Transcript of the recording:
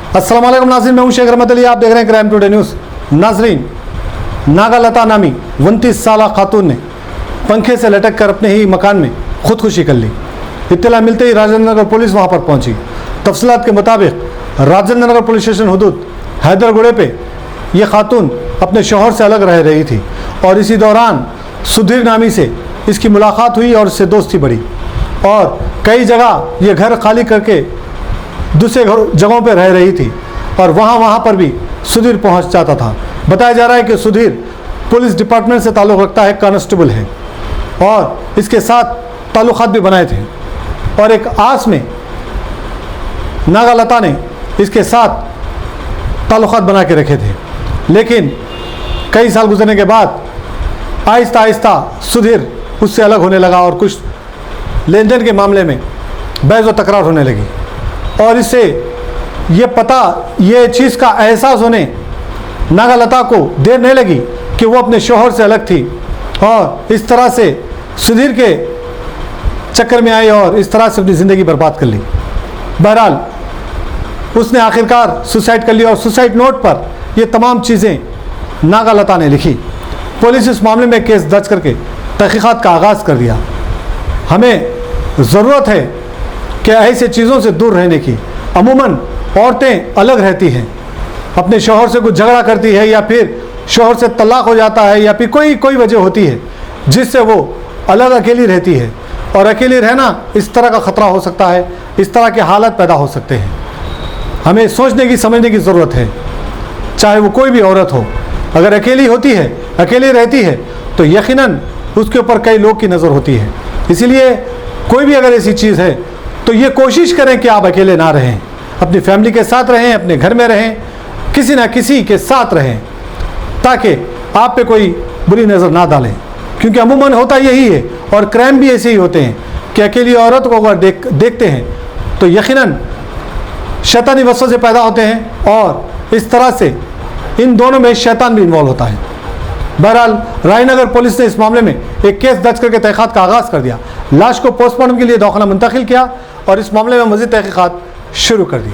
अस्सलाम वालेकुम नाज़रीन, मैं हूं शेख रहमत अली, आप देख रहे हैं क्राइम टुडे न्यूज़। नाज़रीन, नागालता नामी 29 साल खातून ने पंखे से लटक कर अपने ही मकान में खुदकुशी कर ली। इत्तला मिलते ही राजेंद्र नगर पुलिस वहां पर पहुंची। तफसीलात के मुताबिक राजेंद्र नगर पुलिस स्टेशन हदूद हैदरगुड़े पे ये खातून अपने शौहर से अलग रह रही थी और इसी दौरान सुधीर नामी से इसकी मुलाकात हुई और इससे दोस्ती बढ़ी और कई जगह ये घर खाली करके दूसरे जगहों पर रह रही थी और वहाँ पर भी सुधीर पहुँच जाता था। बताया जा रहा है कि सुधीर पुलिस डिपार्टमेंट से ताल्लुक़ रखता है, कांस्टेबल है और इसके साथ ताल्लुक़ात भी बनाए थे और एक आस में नागालता ने इसके साथ ताल्लुक़ात बना के रखे थे। लेकिन कई साल गुजरने के बाद आहिस्ता आहिस्ता सुधीर उससे अलग होने लगा और कुछ लेन देन के मामले में बहस व तकरार होने लगी और इससे ये चीज़ का एहसास होने नागालता को देर नहीं लगी कि वो अपने शौहर से अलग थी और इस तरह से सुधीर के चक्कर में आई और इस तरह से अपनी ज़िंदगी बर्बाद कर ली। बहरहाल उसने आखिरकार सुसाइड कर ली और सुसाइड नोट पर ये तमाम चीज़ें नागालता ने लिखी। पुलिस इस मामले में केस दर्ज करके तहकीकात का आगाज़ कर दिया। हमें ज़रूरत है कि ऐसी चीज़ों से दूर रहने की। अमूमन औरतें अलग रहती हैं, अपने शौहर से कुछ झगड़ा करती है या फिर शौहर से तलाक हो जाता है या फिर कोई वजह होती है जिससे वो अलग अकेली रहती है और अकेली रहना इस तरह का ख़तरा हो सकता है, इस तरह के हालात पैदा हो सकते हैं। हमें सोचने की समझने की ज़रूरत है, चाहे वो कोई भी औरत हो, अगर अकेली होती है, अकेली रहती है तो यकीनन उसके ऊपर कई लोग की नज़र होती है। इसीलिए कोई भी अगर ऐसी चीज़ है तो ये कोशिश करें कि आप अकेले ना रहें, अपनी फैमिली के साथ रहें, अपने घर में रहें, किसी ना किसी के साथ रहें ताकि आप पे कोई बुरी नज़र ना डालें, क्योंकि अमूमन होता यही है और क्राइम भी ऐसे ही होते हैं कि अकेली औरत को अगर देखते हैं तो यकीनन शैतानी वसवसे से पैदा होते हैं और इस तरह से इन दोनों में शैतान भी इन्वॉल्व होता है। बहरहाल रायनगर पुलिस ने इस मामले में एक केस दर्ज करके तहकीकात का आगाज़ कर दिया। लाश को पोस्टमार्टम के लिए दवाखाना मुंतकिल किया और इस मामले में मज़ीद तहकीकात शुरू कर दी।